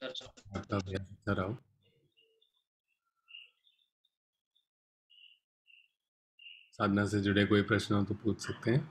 आपका अभ्यास अच्छा रहा हो। साधना से जुड़े कोई प्रश्न हो तो पूछ सकते हैं।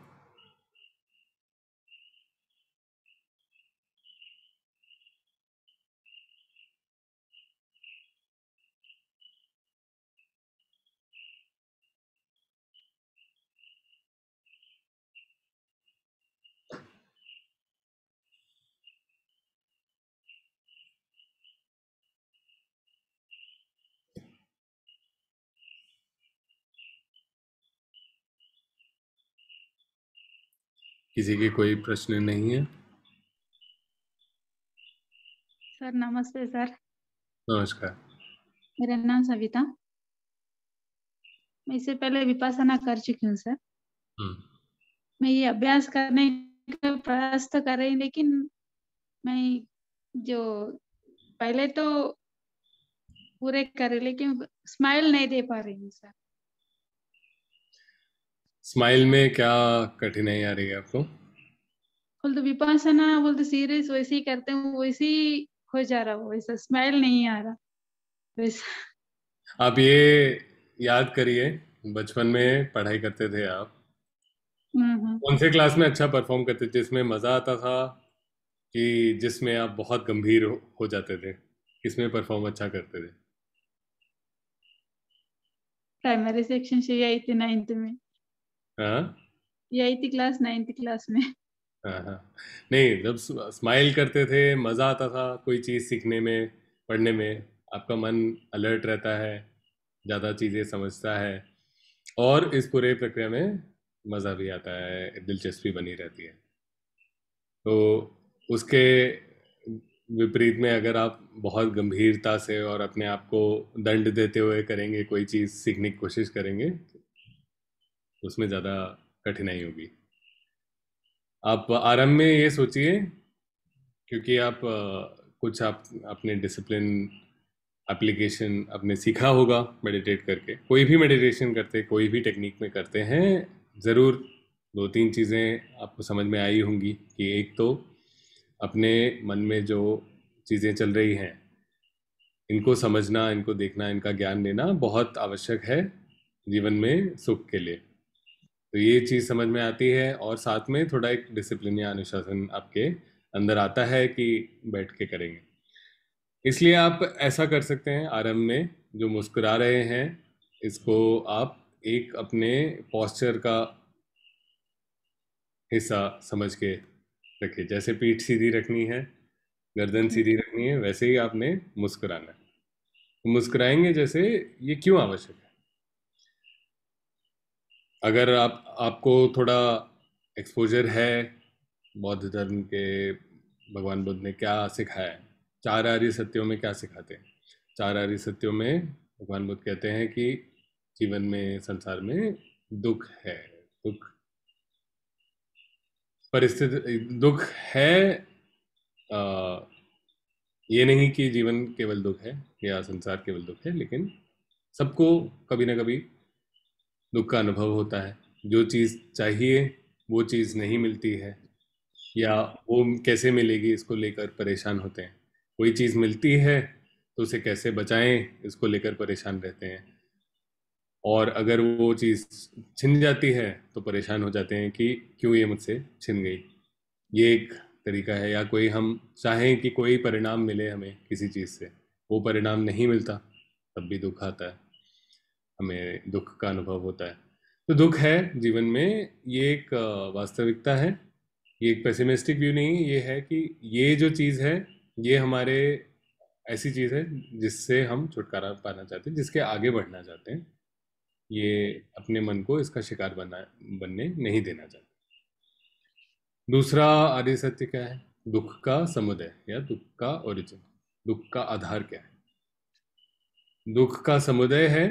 किसी के कोई प्रश्न नहीं है? सर नमस्ते सर। नमस्कार। मेरा नाम सविता। मैं इससे पहले विपासना कर चुकी हूँ सर। हम्म। मैं ये अभ्यास करने का प्रयास तो कर रही हूँ, लेकिन मैं जो पहले तो पूरे कर रही, लेकिन स्माइल नहीं दे पा रही हूँ सर। स्माइल में क्या कठिनाई आ रही है आपको? बोल तो विपासना बोल तो सीरियस वैसे ही करते हूँ, वैसे ही हो जा रहा, वैसा स्माइल नहीं आ रहा वैसा। आप ये याद करिए, बचपन में पढ़ाई करते थे आप, हम्म। कौन से क्लास में अच्छा परफॉर्म करते थे, जिसमें मजा आता था कि जिसमें आप बहुत गंभीर हो जाते थे? किसमें परफॉर्म अच्छा करते थे? प्राइमरी सेक्शन से यही थी, 9th में। हाँ, यही थी क्लास, 9th क्लास में। हाँ, हाँ। नहीं, जब स्माइल करते थे मजा आता था कोई चीज सीखने में, पढ़ने में। आपका मन अलर्ट रहता है, ज्यादा चीजें समझता है, और इस पूरे प्रक्रिया में मजा भी आता है, दिलचस्पी बनी रहती है। तो उसके विपरीत में अगर आप बहुत गंभीरता से और अपने आप को दंड देते हुए करेंगे, कोई चीज सीखने की कोशिश करेंगे, तो उसमें ज्यादा कठिनाई होगी। आप आरंभ में ये सोचिए, क्योंकि आप कुछ आप अपने डिसिप्लिन एप्लीकेशन आपने सीखा होगा मेडिटेट करके। कोई भी मेडिटेशन करते, कोई भी टेक्निक में करते हैं, ज़रूर दो तीन चीज़ें आपको समझ में आई होंगी कि एक तो अपने मन में जो चीज़ें चल रही हैं, इनको समझना, इनको देखना, इनका ज्ञान लेना बहुत आवश्यक है जीवन में सुख के लिए। तो ये चीज़ समझ में आती है, और साथ में थोड़ा एक डिसिप्लिन या अनुशासन आपके अंदर आता है कि बैठ के करेंगे। इसलिए आप ऐसा कर सकते हैं आरंभ में, जो मुस्कुरा रहे हैं इसको आप एक अपने पोस्चर का हिस्सा समझ के रखिए। जैसे पीठ सीधी रखनी है, गर्दन सीधी रखनी है, वैसे ही आपने मुस्कुराना है। मुस्कुराएंगे जैसे, ये क्यों आवश्यक है? अगर आपको थोड़ा एक्सपोजर है बौद्ध धर्म के, भगवान बुद्ध ने क्या सिखाया है, चार आर्य सत्यों में क्या सिखाते हैं? चार आर्य सत्यों में भगवान बुद्ध कहते हैं कि जीवन में, संसार में दुख है। दुख परिस्थिति, दुख है। आ, ये नहीं कि जीवन केवल दुख है या संसार केवल दुख है, लेकिन सबको कभी ना कभी दुख का अनुभव होता है। जो चीज़ चाहिए वो चीज़ नहीं मिलती है, या वो कैसे मिलेगी इसको लेकर परेशान होते हैं। कोई चीज़ मिलती है तो उसे कैसे बचाएं इसको लेकर परेशान रहते हैं, और अगर वो चीज़ छिन जाती है तो परेशान हो जाते हैं कि क्यों ये मुझसे छिन गई। ये एक तरीका है। या कोई हम चाहें कि कोई परिणाम मिले हमें किसी चीज़ से, वो परिणाम नहीं मिलता, तब भी दुख आता है, हमें दुख का अनुभव होता है। तो दुख है जीवन में, ये एक वास्तविकता है। ये एक पेसिमिस्टिक व्यू नहीं है, ये है कि ये जो चीज़ है, ये हमारे ऐसी चीज़ है जिससे हम छुटकारा पाना चाहते हैं, जिसके आगे बढ़ना चाहते हैं। ये अपने मन को इसका शिकार बनने नहीं देना चाहते। दूसरा आर्य सत्य क्या है? दुख का समुदय या दुख का ओरिजिन, दुख का आधार क्या है? दुख का समुदय है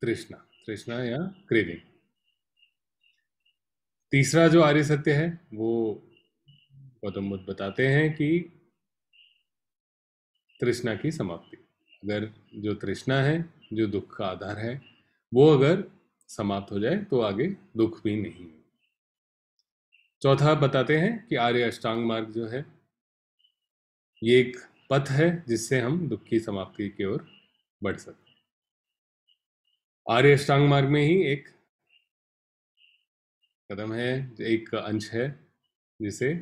तृष्णा, तृष्णा या क्रेविंग। तीसरा जो आर्य सत्य है वो गौतम बुद्ध बताते हैं कि तृष्णा की समाप्ति। अगर जो तृष्णा है, जो दुख का आधार है, वो अगर समाप्त हो जाए तो आगे दुख भी नहीं है। चौथा बताते हैं कि आर्य अष्टांग मार्ग जो है, ये एक पथ है जिससे हम दुख की समाप्ति की ओर बढ़ सकते हैं। आर्य अष्टांग मार्ग में ही एक कदम है, एक अंश है जिसे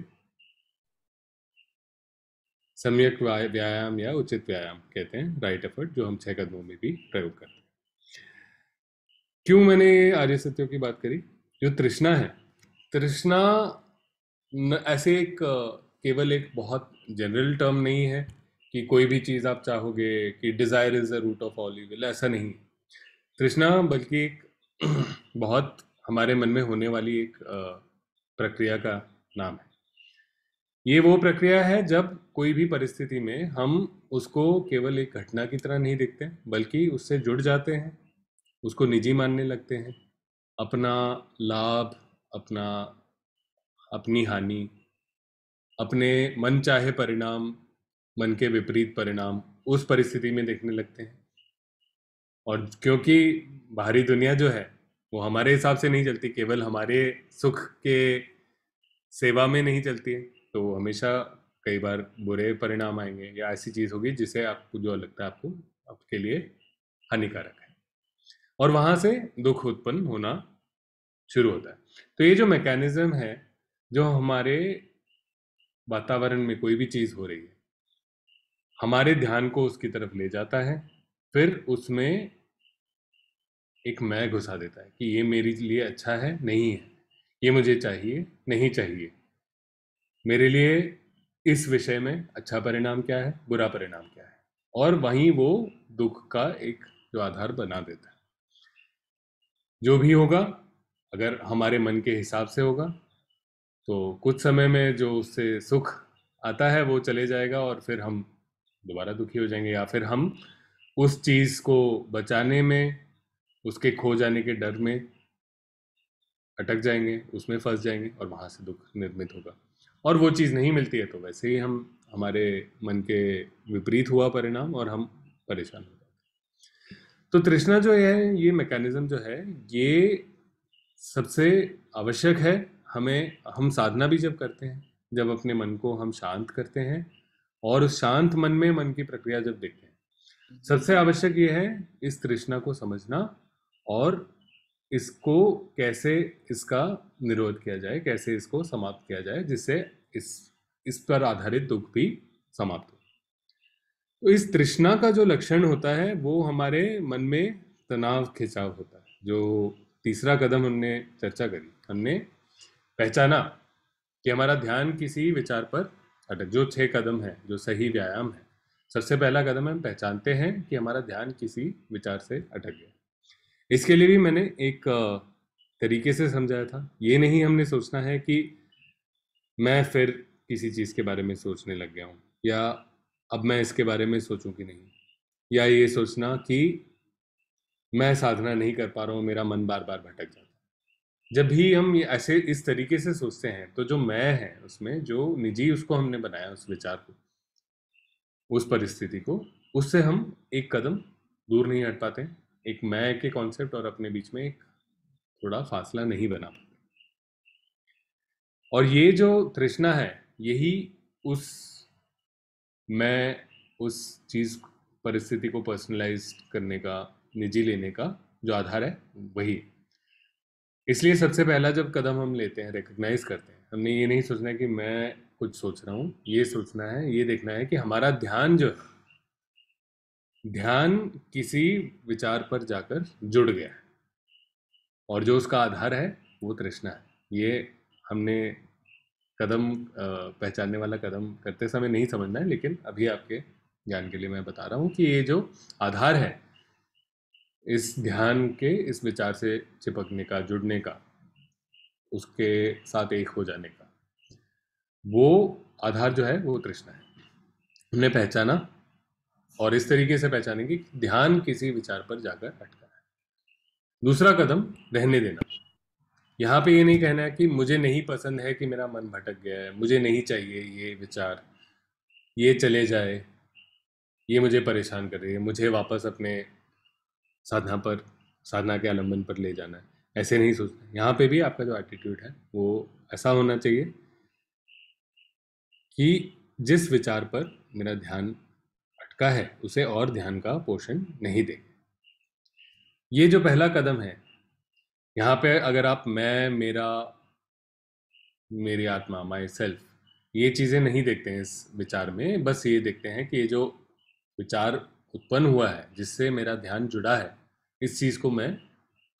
सम्यक व्यायाम या उचित व्यायाम कहते हैं, राइट एफर्ट, जो हम 6 कदमों में भी प्रयोग करते हैं। क्यों मैंने आर्य सत्यों की बात करी? जो तृष्णा है, तृष्णा ऐसे एक केवल एक बहुत जनरल टर्म नहीं है कि कोई भी चीज़ आप चाहोगे कि desire is the root of all evil, ऐसा नहीं। तृष्णा बल्कि एक बहुत हमारे मन में होने वाली एक प्रक्रिया का नाम है। ये वो प्रक्रिया है जब कोई भी परिस्थिति में हम उसको केवल एक घटना की तरह नहीं देखते, बल्कि उससे जुड़ जाते हैं, उसको निजी मानने लगते हैं, अपना लाभ, अपनी हानि, अपने मन चाहे परिणाम, मन के विपरीत परिणाम उस परिस्थिति में देखने लगते हैं। और क्योंकि बाहरी दुनिया जो है वो हमारे हिसाब से नहीं चलती, केवल हमारे सुख के सेवा में नहीं चलती है, तो हमेशा कई बार बुरे परिणाम आएंगे या ऐसी चीज़ होगी जिसे आपको जो लगता है आपको आपके लिए हानिकारक है, और वहाँ से दुख उत्पन्न होना शुरू होता है। तो ये जो मैकेनिज्म है, जो हमारे वातावरण में कोई भी चीज़ हो रही है, हमारे ध्यान को उसकी तरफ ले जाता है, फिर उसमें एक मैं घुसा देता है कि ये मेरे लिए अच्छा है, नहीं है, ये मुझे चाहिए, नहीं चाहिए, मेरे लिए इस विषय में अच्छा परिणाम क्या है, बुरा परिणाम क्या है, और वहीं वो दुख का एक जो आधार बना देता है। जो भी होगा, अगर हमारे मन के हिसाब से होगा तो कुछ समय में जो उससे सुख आता है वो चले जाएगा, और फिर हम दोबारा दुखी हो जाएंगे, या फिर हम उस चीज़ को बचाने में, उसके खो जाने के डर में अटक जाएंगे, उसमें फंस जाएंगे, और वहाँ से दुख निर्मित होगा। और वो चीज़ नहीं मिलती है तो वैसे ही हम हमारे मन के विपरीत हुआ परिणाम, और हम परेशान हो जाते हैं। तो तृष्णा जो है, ये मैकेनिज्म जो है, ये सबसे आवश्यक है हमें। हम साधना भी जब करते हैं, जब अपने मन को हम शांत करते हैं और उस शांत मन में मन की प्रक्रिया जब देखते हैं, सबसे आवश्यक ये है इस तृष्णा को समझना, और इसको कैसे, इसका निरोध किया जाए, कैसे इसको समाप्त किया जाए, जिससे इस पर आधारित दुख भी समाप्त हो। तो इस तृष्णा का जो लक्षण होता है वो हमारे मन में तनाव, खिंचाव होता है। जो तीसरा कदम हमने चर्चा करी, हमने पहचाना कि हमारा ध्यान किसी विचार पर अटक, जो 6 कदम है, जो सही व्यायाम है, सबसे पहला कदम हम पहचानते हैं कि हमारा ध्यान किसी विचार से अटक गया। इसके लिए भी मैंने एक तरीके से समझाया था। ये नहीं हमने सोचना है कि मैं फिर किसी चीज़ के बारे में सोचने लग गया हूँ, या अब मैं इसके बारे में सोचूं कि नहीं, या ये सोचना कि मैं साधना नहीं कर पा रहा हूँ, मेरा मन बार बार भटक जाता है। जब भी हम ये ऐसे इस तरीके से सोचते हैं तो जो मैं है उसमें, जो निजी उसको हमने बनाया, उस विचार को, उस परिस्थिति को, उससे हम एक कदम दूर नहीं हट पाते। एक मैं के कॉन्सेप्ट और अपने बीच में एक थोड़ा फासला नहीं बना पाते। और ये जो तृष्णा है, यही उस मैं, उस चीज़, परिस्थिति को पर्सनलाइज करने का, निजी लेने का जो आधार है, वही। इसलिए सबसे पहला जब कदम हम लेते हैं, रिकग्नाइज करते हैं, हमने ये नहीं सोचना है कि मैं कुछ सोच रहा हूँ, ये सोचना है, ये देखना है कि हमारा ध्यान जो है, ध्यान किसी विचार पर जाकर जुड़ गया है, और जो उसका आधार है वो तृष्णा है। ये हमने कदम पहचानने वाला कदम करते समय नहीं समझना है, लेकिन अभी आपके ज्ञान के लिए मैं बता रहा हूँ कि ये जो आधार है इस ध्यान के, इस विचार से चिपकने का, जुड़ने का, उसके साथ एक हो जाने का, वो आधार जो है वो तृष्णा है। हमने पहचाना, और इस तरीके से पहचानेंगे कि ध्यान किसी विचार पर जाकर अटका है। दूसरा कदम, रहने देना। यहाँ पे ये नहीं कहना है कि मुझे नहीं पसंद है कि मेरा मन भटक गया है, मुझे नहीं चाहिए ये विचार, ये चले जाए, ये मुझे परेशान कर रही है, मुझे वापस अपने साधना पर, साधना के आलम्बन पर ले जाना है, ऐसे नहीं सोचना। यहाँ पे भी आपका जो एटीट्यूड है वो ऐसा होना चाहिए कि जिस विचार पर मेरा ध्यान अटका है उसे और ध्यान का पोषण नहीं देंगे। ये जो पहला कदम है, यहाँ पे अगर आप मैं, मेरा, मेरी आत्मा, माई सेल्फ, ये चीज़ें नहीं देखते हैं इस विचार में, बस ये देखते हैं कि ये जो विचार उत्पन्न हुआ है जिससे मेरा ध्यान जुड़ा है, इस चीज़ को मैं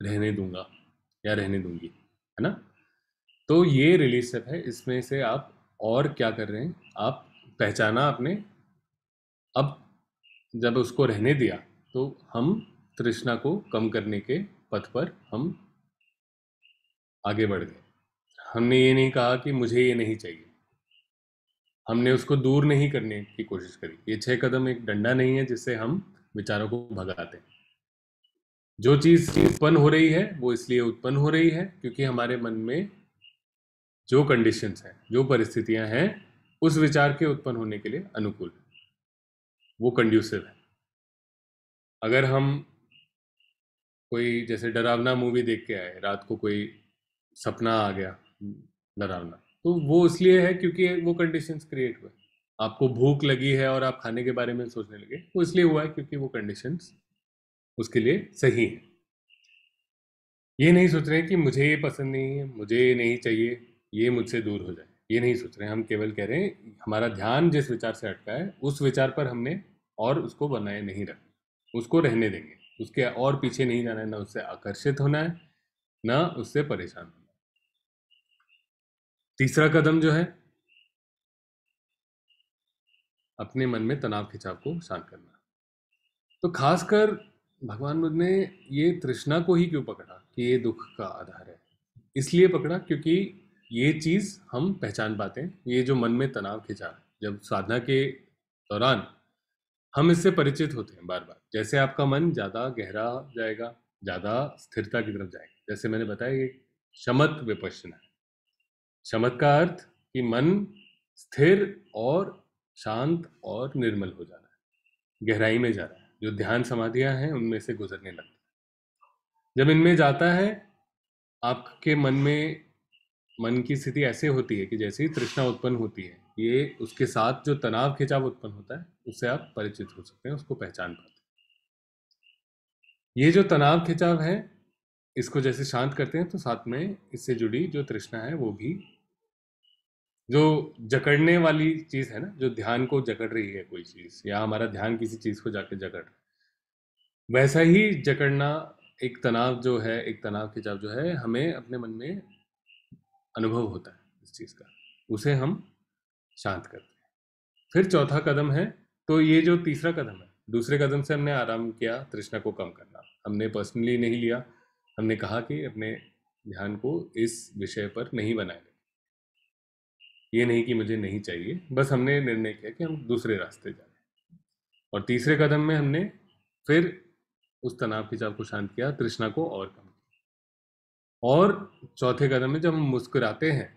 रहने दूंगा या रहने दूंगी, है ना। तो ये रिलीज स्टेप है। इसमें से आप और क्या कर रहे हैं, आप पहचाना आपने। अब जब उसको रहने दिया तो हम तृष्णा को कम करने के पथ पर हम आगे बढ़ गए। हमने ये नहीं कहा कि मुझे ये नहीं चाहिए, हमने उसको दूर नहीं करने की कोशिश करी। ये 6 कदम एक डंडा नहीं है जिससे हम विचारों को भगाते हैं। जो चीज उत्पन्न हो रही है वो इसलिए उत्पन्न हो रही है क्योंकि हमारे मन में जो कंडीशंस हैं, जो परिस्थितियां हैं, उस विचार के उत्पन्न होने के लिए अनुकूल है, वो कंड्यूसिव है। अगर हम कोई जैसे डरावना मूवी देख के आए, रात को कोई सपना आ गया डरावना, तो वो इसलिए है क्योंकि वो कंडीशंस क्रिएट हुए। आपको भूख लगी है और आप खाने के बारे में सोचने लगे, वो इसलिए हुआ है क्योंकि वो कंडीशंस उसके लिए सही है। ये नहीं सोच रहे हैं कि मुझे ये पसंद नहीं है, मुझे ये नहीं चाहिए, ये मुझसे दूर हो जाए, ये नहीं सोच रहे हैं। हम केवल कह रहे हैं हमारा ध्यान जिस विचार से अटका है उस विचार पर हमने और उसको बनाए नहीं रखना, उसको रहने देंगे। उसके और पीछे नहीं जाना है, ना उससे आकर्षित होना है, ना उससे परेशान होना है। तीसरा कदम जो है, अपने मन में तनाव खिंचाव को शांत करना। तो खासकर भगवान बुद्ध ने ये तृष्णा को ही क्यों पकड़ा कि ये दुख का आधार है? इसलिए पकड़ा क्योंकि ये चीज हम पहचान पाते हैं। ये जो मन में तनाव खिंचा है, जब साधना के दौरान हम इससे परिचित होते हैं बार बार। जैसे आपका मन ज्यादा गहरा जाएगा, ज्यादा स्थिरता की तरफ जाएगा। जैसे मैंने बताया, ये शमत विपश्यना है। शमत का अर्थ कि मन स्थिर और शांत और निर्मल हो जाना है, गहराई में जा रहा है, जो ध्यान समाधियां हैं उनमें से गुजरने लगता है। जब इनमें जाता है, आपके मन की स्थिति ऐसे होती है कि जैसे ही तृष्णा उत्पन्न होती है, ये उसके साथ जो तनाव खिंचाव उत्पन्न होता है उससे आप परिचित हो सकते हैं, उसको पहचान पाते हैं। ये जो तनाव खिंचाव है, इसको जैसे शांत करते हैं तो साथ में इससे जुड़ी जो तृष्णा है वो भी, जो जकड़ने वाली चीज है ना, जो ध्यान को जकड़ रही है कोई चीज, या हमारा ध्यान किसी चीज को जाके जकड़, वैसा ही जकड़ना एक तनाव जो है, एक तनाव खिंचाव जो है, हमें अपने मन में अनुभव होता है इस चीज का, उसे हम शांत करते हैं। फिर चौथा कदम है, तो ये जो तीसरा कदम है, दूसरे कदम से हमने आराम किया तृष्णा को कम करना। हमने पर्सनली नहीं लिया, हमने कहा कि अपने ध्यान को इस विषय पर नहीं बनाएंगे, ये नहीं कि मुझे नहीं चाहिए, बस हमने निर्णय किया कि हम दूसरे रास्ते जाएं। और तीसरे कदम में हमने फिर उस तनाव खिंचाव को शांत किया, तृष्णा को और कम किया। और चौथे कदम में जब हम मुस्कुराते हैं,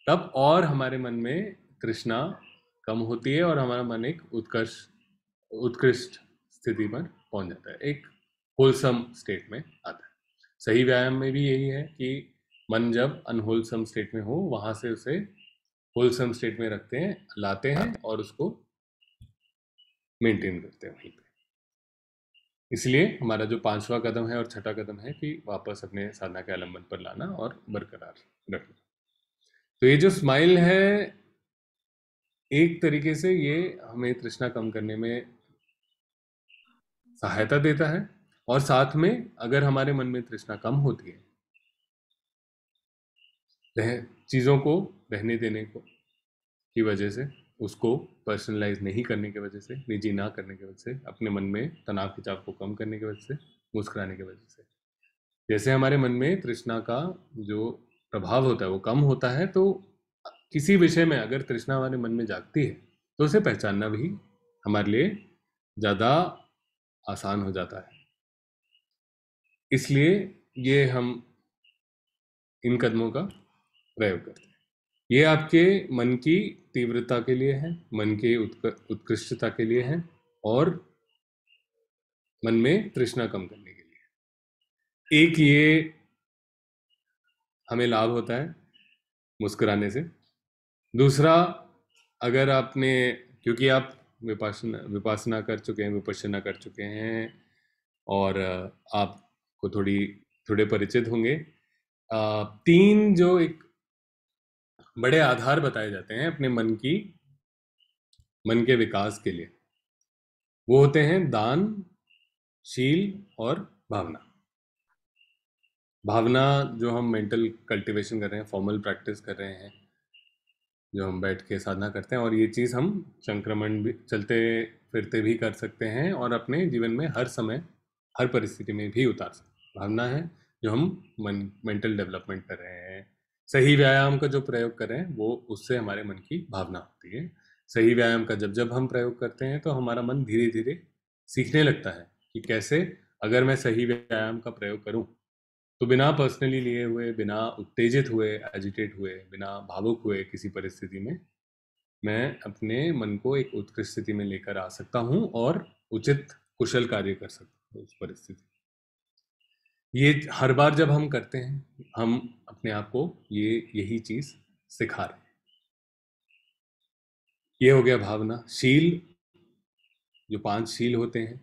तब और हमारे मन में तृष्णा कम होती है और हमारा मन एक उत्कृष्ट स्थिति पर पहुंच जाता है, एक होलसम स्टेट में आता है। सही व्यायाम में भी यही है कि मन जब अनहोलसम स्टेट में हो, वहां से उसे होलसम स्टेट में रखते हैं, लाते हैं और उसको मेंटेन करते हैं वहीं पे। इसलिए हमारा जो 5वां कदम है और छठा कदम है कि वापस अपने साधना के आलंबन पर लाना और बरकरार रखना। तो ये जो स्माइल है, एक तरीके से ये हमें तृष्णा कम करने में सहायता देता है। और साथ में अगर हमारे मन में तृष्णा कम होती है, चीज़ों को रहने देने को की वजह से, उसको पर्सनलाइज नहीं करने की वजह से, निजी ना करने की वजह से, अपने मन में तनाव खिंचाव को कम करने की वजह से, मुस्कुराने की वजह से, जैसे हमारे मन में तृष्णा का जो प्रभाव होता है वो कम होता है, तो किसी विषय में अगर तृष्णा हमारे मन में जागती है तो उसे पहचानना भी हमारे लिए ज़्यादा आसान हो जाता है। इसलिए ये हम इन कदमों का प्रयोग करते हैं। ये आपके मन की तीव्रता के लिए है, मन के उत्कृष्टता के लिए है, और मन में तृष्णा कम करने के लिए। एक ये हमें लाभ होता है मुस्कुराने से। दूसरा, अगर आपने, क्योंकि आप विपासना कर चुके हैं, विपश्यना कर चुके हैं, और आपको थोड़े परिचित होंगे। तीन जो एक बड़े आधार बताए जाते हैं अपने मन के विकास के लिए, वो होते हैं दान, शील और भावना। भावना जो हम मेंटल कल्टीवेशन कर रहे हैं, फॉर्मल प्रैक्टिस कर रहे हैं, जो हम बैठ के साधना करते हैं, और ये चीज़ हम संक्रमण भी चलते फिरते भी कर सकते हैं और अपने जीवन में हर समय हर परिस्थिति में भी उतार सकते हैं। भावना है जो हम मेंटल डेवलपमेंट कर रहे हैं। सही व्यायाम का जो प्रयोग कर रहे हैं वो उससे हमारे मन की भावना होती है। सही व्यायाम का जब जब हम प्रयोग करते हैं तो हमारा मन धीरे धीरे सीखने लगता है कि कैसे अगर मैं सही व्यायाम का प्रयोग करूं तो बिना पर्सनली लिए हुए, बिना उत्तेजित हुए, एजिटेट हुए, बिना भावुक हुए किसी परिस्थिति में मैं अपने मन को एक उत्कृष्ट स्थिति में लेकर आ सकता हूं और उचित कुशल कार्य कर सकता हूं उस परिस्थिति। ये हर बार जब हम करते हैं हम अपने आप को यही चीज सिखा रहे हैं। ये हो गया भावना। शील, जो 5 शील होते हैं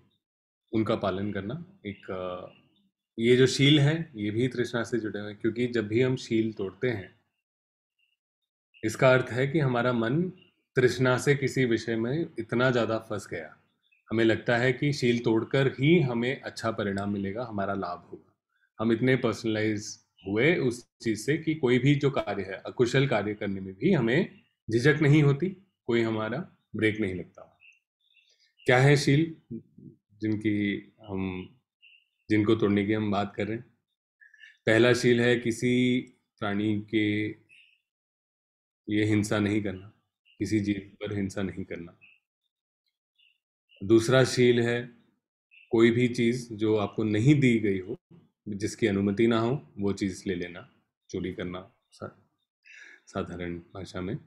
उनका पालन करना। ये जो शील है ये भी तृष्णा से जुड़े हुए हैं, क्योंकि जब भी हम शील तोड़ते हैं इसका अर्थ है कि हमारा मन तृष्णा से किसी विषय में इतना ज़्यादा फंस गया, हमें लगता है कि शील तोड़कर ही हमें अच्छा परिणाम मिलेगा, हमारा लाभ होगा। हम इतने पर्सनलाइज हुए उस चीज़ से कि कोई भी जो कार्य है, अकुशल कार्य करने में भी हमें झिझक नहीं होती, कोई हमारा ब्रेक नहीं लगता। क्या है शील जिनको तोड़ने की हम बात कर रहे हैं? पहला शील है किसी प्राणी के ये हिंसा नहीं करना, किसी जीव पर हिंसा नहीं करना। दूसरा शील है कोई भी चीज जो आपको नहीं दी गई हो, जिसकी अनुमति ना हो, वो चीज ले लेना, चोरी करना साधारण भाषा में।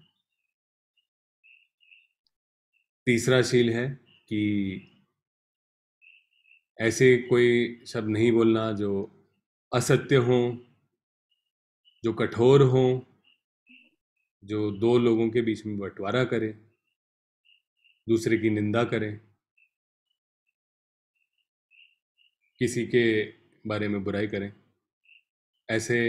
तीसरा शील है कि ऐसे कोई शब्द नहीं बोलना जो असत्य हो, जो कठोर हो, जो दो लोगों के बीच में बंटवारा करे, दूसरे की निंदा करे, किसी के बारे में बुराई करें। ऐसे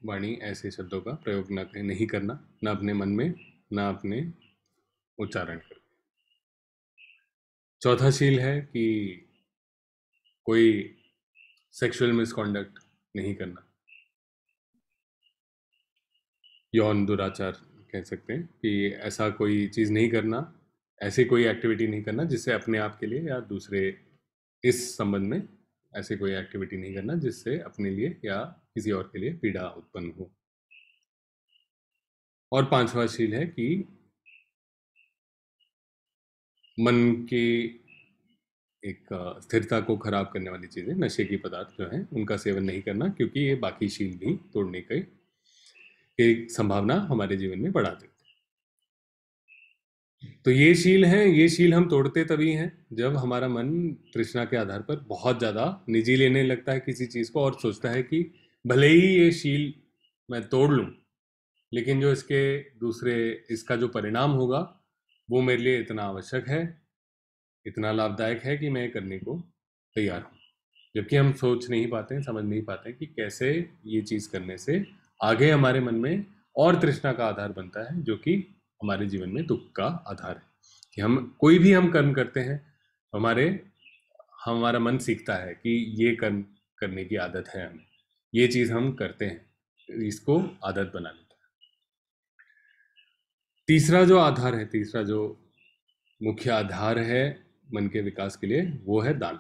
वाणी, ऐसे शब्दों का प्रयोग नहीं करना, ना अपने मन में, ना अपने उच्चारण कर। चौथा शील है कि कोई सेक्सुअल मिसकॉन्डक्ट नहीं करना, यौन दुराचार कह सकते हैं, कि ऐसा कोई चीज़ नहीं करना, ऐसी कोई एक्टिविटी नहीं करना जिससे अपने आप के लिए या दूसरे, इस संबंध में ऐसे कोई एक्टिविटी नहीं करना जिससे अपने लिए या किसी और के लिए पीड़ा उत्पन्न हो। और पांचवा शील है कि मन की एक स्थिरता को खराब करने वाली चीजें, नशे की पदार्थ जो हैं उनका सेवन नहीं करना, क्योंकि ये बाकी शील भी तोड़ने की एक संभावना हमारे जीवन में बढ़ा देते हैं। तो ये शील हम तोड़ते तभी हैं जब हमारा मन तृष्णा के आधार पर बहुत ज्यादा निजी लेने लगता है किसी चीज को और सोचता है कि भले ही ये शील मैं तोड़ लूं, लेकिन जो इसका जो परिणाम होगा वो मेरे लिए इतना आवश्यक है, इतना लाभदायक है कि मैं करने को तैयार हूँ। जबकि हम सोच नहीं पाते हैं, समझ नहीं पाते हैं कि कैसे ये चीज़ करने से आगे हमारे मन में और तृष्णा का आधार बनता है, जो कि हमारे जीवन में दुख का आधार है। कि हम कोई भी हम कर्म करते हैं, हमारा मन सीखता है कि ये कर्म करने की आदत है हमें, ये चीज़ हम करते हैं, इसको आदत बना लेते हैं। तीसरा जो मुख्य आधार है मन के विकास के लिए, वो है दान।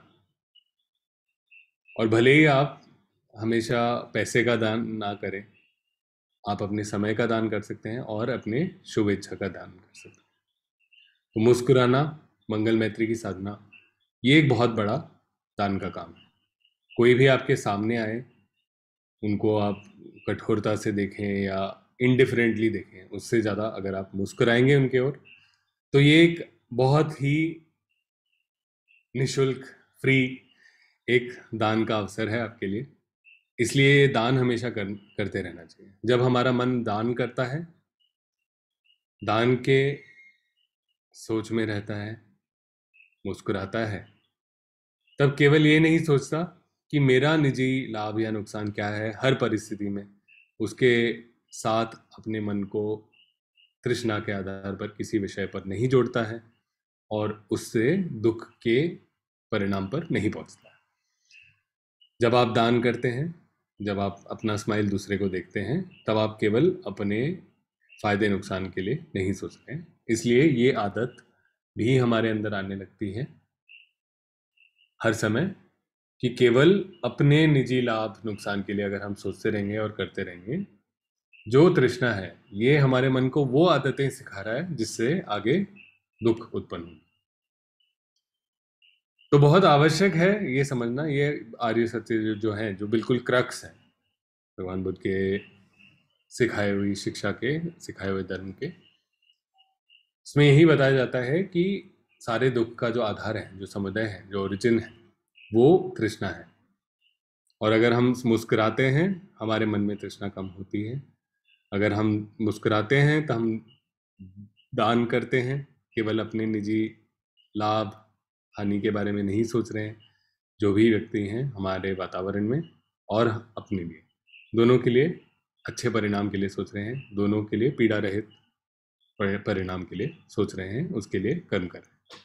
और भले ही आप हमेशा पैसे का दान ना करें, आप अपने समय का दान कर सकते हैं और अपने शुभ इच्छा का दान कर सकते हैं। तो मुस्कुराना, मंगल मैत्री की साधना, ये एक बहुत बड़ा दान का काम है। कोई भी आपके सामने आए, उनको आप कठोरता से देखें या इनडिफरेंटली देखें, उससे ज़्यादा अगर आप मुस्कुराएंगे उनके ओर, तो ये एक बहुत ही निशुल्क, फ्री एक दान का अवसर है आपके लिए। इसलिए दान हमेशा करते रहना चाहिए। जब हमारा मन दान करता है, दान के सोच में रहता है, मुस्कुराता है, तब केवल ये नहीं सोचता कि मेरा निजी लाभ या नुकसान क्या है। हर परिस्थिति में उसके साथ अपने मन को तृष्णा के आधार पर किसी विषय पर नहीं जोड़ता है और उससे दुख के परिणाम पर नहीं पहुंचता है। जब आप दान करते हैं, जब आप अपना स्माइल दूसरे को देखते हैं, तब आप केवल अपने फायदे नुकसान के लिए नहीं सोच रहे हैं। इसलिए ये आदत भी हमारे अंदर आने लगती है हर समय कि केवल अपने निजी लाभ नुकसान के लिए अगर हम सोचते रहेंगे और करते रहेंगे, जो तृष्णा है ये हमारे मन को वो आदतें सिखा रहा है जिससे आगे दुख उत्पन्न हो। तो बहुत आवश्यक है ये समझना, ये आर्य सत्य जो है, जो बिल्कुल क्रक्स है भगवान बुद्ध के सिखाए हुई शिक्षा के, सिखाए हुए धर्म के, इसमें यही बताया जाता है कि सारे दुख का जो आधार है, जो समुदय है, जो ओरिजिन है, वो तृष्णा है। और अगर हम मुस्कुराते हैं, हमारे मन में तृष्णा कम होती है। अगर हम मुस्कुराते हैं तो हम दान करते हैं, केवल अपने निजी लाभ हानि के बारे में नहीं सोच रहे हैं। जो भी व्यक्ति हैं हमारे वातावरण में और अपने लिए, दोनों के लिए अच्छे परिणाम के लिए सोच रहे हैं, दोनों के लिए पीड़ा रहित परिणाम के लिए सोच रहे हैं, उसके लिए कर्म कर रहे हैं।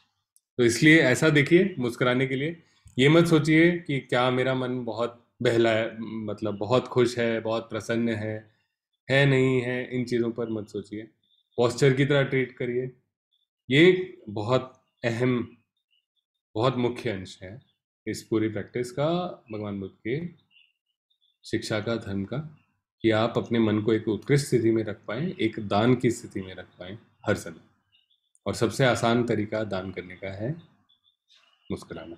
तो इसलिए ऐसा देखिए, मुस्कुराने के लिए ये मत सोचिए कि क्या मेरा मन बहुत बहला है, मतलब बहुत खुश है, बहुत प्रसन्न है नहीं है, इन चीज़ों पर मत सोचिए। पोस्चर की तरह ट्रीट करिए। ये बहुत अहम, बहुत मुख्य अंश है इस पूरी प्रैक्टिस का, भगवान बुद्ध के शिक्षा का, धर्म का, कि आप अपने मन को एक उत्कृष्ट स्थिति में रख पाएं, एक दान की स्थिति में रख पाएं हर समय। और सबसे आसान तरीका दान करने का है मुस्कुराना।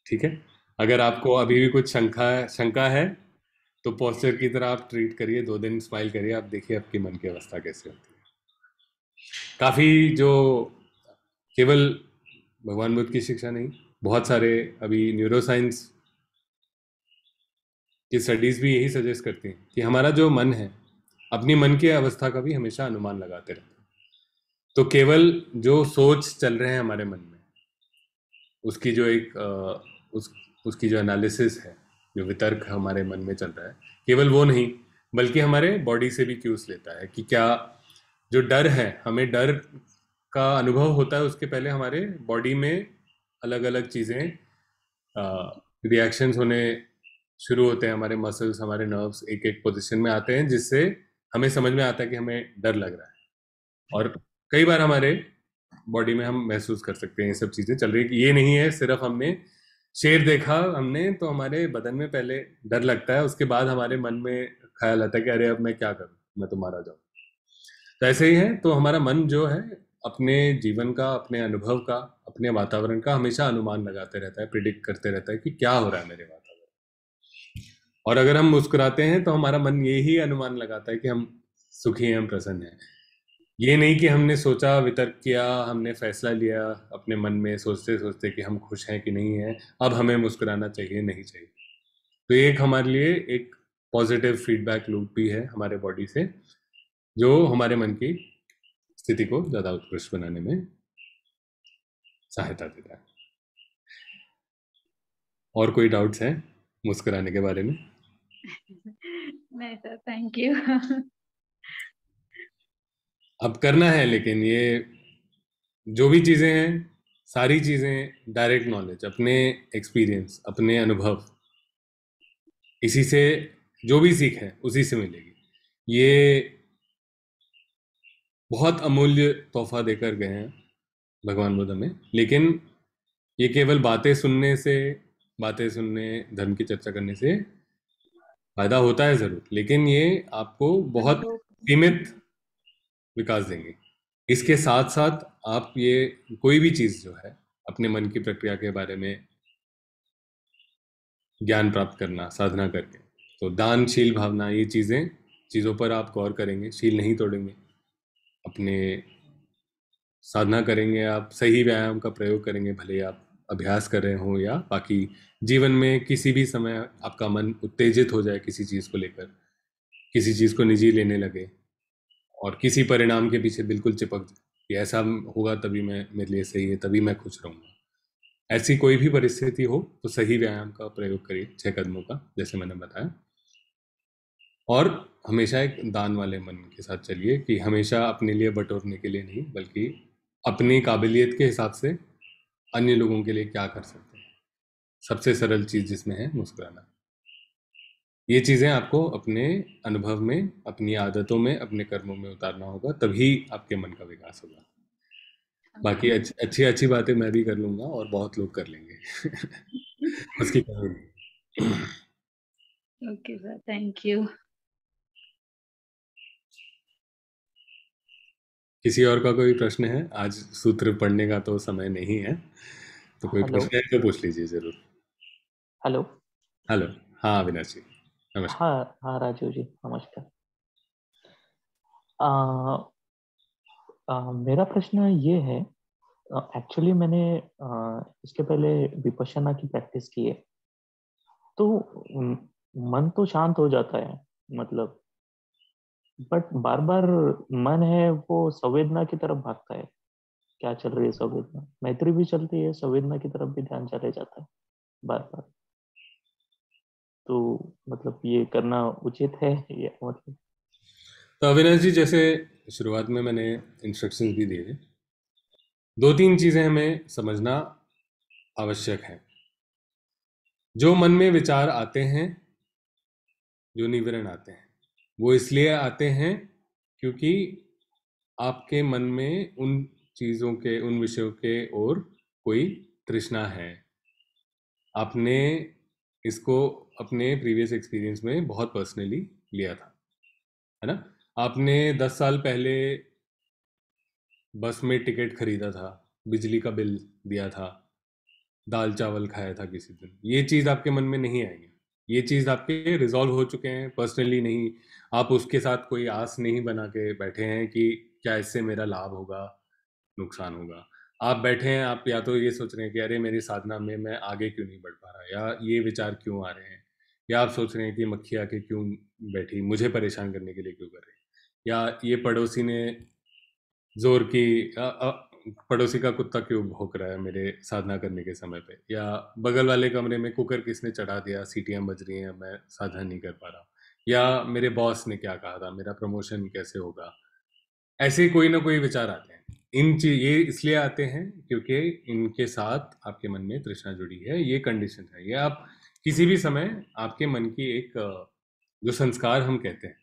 ठीक है? अगर आपको अभी भी कुछ शंका है तो पोस्चर की तरह आप ट्रीट करिए, 2 दिन स्माइल करिए, आप देखिए आपकी मन की अवस्था कैसे होती है। काफ़ी जो केवल भगवान बुद्ध की शिक्षा नहीं, बहुत सारे अभी न्यूरोसाइंस की स्टडीज़ भी यही सजेस्ट करती हैं कि हमारा जो मन है, अपनी मन की अवस्था का भी हमेशा अनुमान लगाते रहते हैं। तो केवल जो सोच चल रहे हैं हमारे मन में, उसकी जो एक उसकी जो एनालिसिस है, जो वितर्क हमारे मन में चल रहा है, केवल वो नहीं बल्कि हमारे बॉडी से भी क्यूज लेता है कि क्या जो डर है, हमें डर का अनुभव होता है, उसके पहले हमारे बॉडी में अलग अलग चीज़ें रिएक्शंस होने शुरू होते हैं। हमारे मसल्स, हमारे नर्व्स एक एक पोजीशन में आते हैं जिससे हमें समझ में आता है कि हमें डर लग रहा है। और कई बार हमारे बॉडी में हम महसूस कर सकते हैं ये सब चीज़ें चल रही है। ये नहीं है सिर्फ हमने शेर देखा हमने तो हमारे बदन में पहले डर लगता है, उसके बाद हमारे मन में ख्याल आता है कि अरे अब मैं क्या करूं, मैं तो मारा जाऊं। तो ऐसे ही है, तो हमारा मन जो है अपने जीवन का, अपने अनुभव का, अपने वातावरण का हमेशा अनुमान लगाते रहता है, प्रिडिक्ट करते रहता है कि क्या हो रहा है मेरे वातावरण। और अगर हम मुस्कुराते हैं तो हमारा मन यही अनुमान लगाता है कि हम सुखी हैं, हम प्रसन्न हैं। ये नहीं कि हमने सोचा, वितर्क किया, हमने फैसला लिया अपने मन में सोचते सोचते कि हम खुश हैं कि नहीं हैं, अब हमें मुस्कुराना चाहिए नहीं चाहिए। तो ये एक हमारे लिए एक पॉजिटिव फीडबैक लूप भी है हमारे बॉडी से, जो हमारे मन की स्थिति को ज़्यादा उत्कृष्ट बनाने में सहायता देता है। और कोई डाउट्स हैं मुस्कुराने के बारे में? नहीं सर, थैंक यू। अब करना है, लेकिन ये जो भी चीज़ें हैं, सारी चीज़ें डायरेक्ट नॉलेज, अपने एक्सपीरियंस, अपने अनुभव, इसी से जो भी सीख है उसी से मिलेगी। ये बहुत अमूल्य तोहफा देकर गए हैं भगवान बुद्ध हमें। लेकिन ये केवल बातें सुनने से, बातें सुनने, धर्म की चर्चा करने से फायदा होता है ज़रूर, लेकिन ये आपको बहुत सीमित विकास देंगे। इसके साथ साथ आप ये कोई भी चीज़ जो है अपने मन की प्रक्रिया के बारे में ज्ञान प्राप्त करना, साधना करके, तो दानशील भावना, ये चीज़ों पर आप गौर करेंगे, शील नहीं तोड़ेंगे, अपने साधना करेंगे, आप सही व्यायाम का प्रयोग करेंगे, भले आप अभ्यास कर रहे हों या बाकी जीवन में किसी भी समय आपका मन उत्तेजित हो जाए किसी चीज़ को लेकर, किसी चीज़ को निजी लेने लगे और किसी परिणाम के पीछे बिल्कुल चिपक जाए, कि ऐसा होगा तभी मैं मेरे लिए सही है, तभी मैं खुश रहूँगा। ऐसी कोई भी परिस्थिति हो तो सही व्यायाम का प्रयोग करिए, 6 कदमों का, जैसे मैंने बताया। और हमेशा एक दान वाले मन के साथ चलिए कि हमेशा अपने लिए बटोरने के लिए नहीं, बल्कि अपनी काबिलियत के हिसाब से अन्य लोगों के लिए क्या कर सकते हैं। सबसे सरल चीज़ जिसमें है मुस्कुराना। ये चीज़ें आपको अपने अनुभव में, अपनी आदतों में, अपने कर्मों में उतारना होगा, तभी आपके मन का विकास होगा। बाकी अच्छी अच्छी बातें मैं भी कर लूँगा और बहुत लोग कर लेंगे। उसकी कमी नहीं। Okay sir, thank you. किसी और का कोई प्रश्न है? आज सूत्र पढ़ने का तो समय नहीं है, तो कोई हेलो। प्रश्न है तो पूछ लीजिए जरूर। हेलो। हेलो। हाँ अविनाश जी, नमस्कार। हाँ हाँ राजीव जी, नमस्कार। मेरा प्रश्न ये है, एक्चुअली मैंने इसके पहले विपश्यना की प्रैक्टिस की है, तो मन तो शांत हो जाता है, मतलब, बट बार बार मन है वो संवेदना की तरफ भागता है। क्या चल रही है संवेदना, मैत्री भी चलती है, संवेदना की तरफ भी ध्यान चले जाता है बार बार। तो मतलब ये करना उचित है या मतलब? तो अविनाश जी, जैसे शुरुआत में मैंने इंस्ट्रक्शंस भी दिए थे, 2-3 चीज़ें हमें समझना आवश्यक है। जो मन में विचार आते हैं, जो निवरण आते हैं, वो इसलिए आते हैं क्योंकि आपके मन में उन चीज़ों के, उन विषयों के ओर कोई तृष्णा है। आपने इसको अपने प्रीवियस एक्सपीरियंस में बहुत पर्सनली लिया था, है ना? आपने 10 साल पहले बस में टिकट खरीदा था, बिजली का बिल दिया था, दाल चावल खाया था किसी दिन। ये चीज़ आपके मन में नहीं आएगी। ये चीज़ आपके रिजॉल्व हो चुके हैं, पर्सनली नहीं। आप उसके साथ कोई आस नहीं बना के बैठे हैं कि क्या इससे मेरा लाभ होगा, नुकसान होगा। आप बैठे हैं, आप या तो ये सोच रहे हैं कि अरे मेरी साधना में मैं आगे क्यों नहीं बढ़ पा रहा, या ये विचार क्यों आ रहे हैं, या आप सोच रहे हैं कि मक्खी आके क्यों बैठी, मुझे परेशान करने के लिए क्यों कर रही है, या ये पड़ोसी ने जोर की पड़ोसी का कुत्ता क्यों भौंक रहा है मेरे साधना करने के समय पे, या बगल वाले कमरे में कुकर किसने चढ़ा दिया, सीटियां बज रही हैं, मैं साधना नहीं कर पा रहा, या मेरे बॉस ने क्या कहा था, मेरा प्रमोशन कैसे होगा। ऐसे कोई ना कोई विचार आते हैं। ये इसलिए आते हैं क्योंकि इनके साथ आपके मन में तृष्णा जुड़ी है। ये कंडीशन है। ये आप किसी भी समय आपके मन की एक जो संस्कार हम कहते हैं,